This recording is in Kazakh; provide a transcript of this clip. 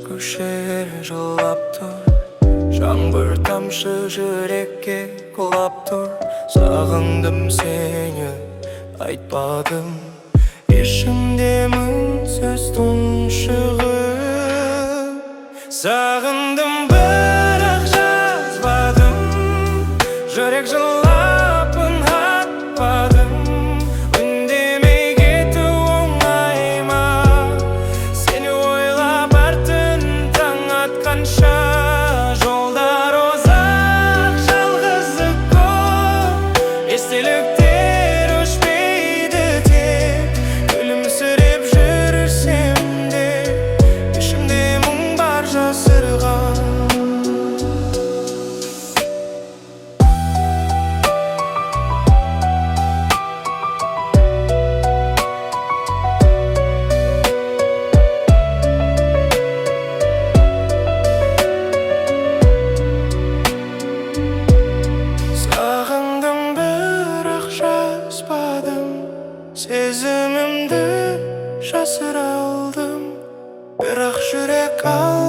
Көшер жылап тұр, жаңбыр тамшы жүрекке құлап тұр. Сағындым сені, айтпадым, ішімде мың сөз тұншығып. Сағындым, бірақ жазбадым, жүрек жылапын атпадым. Үндемей кету оңай ма? Сені ойлап әр түн таң атқанша. Жолдар ұзақ, жалғыздық көп, естеліктер өшпейді тек. Күлімсіреп жүрсем де, ішімде мұң бар жасырған. Сағындым, бірақ жазбадым, сезімімді жасыра алдым, бірақ жүрек ал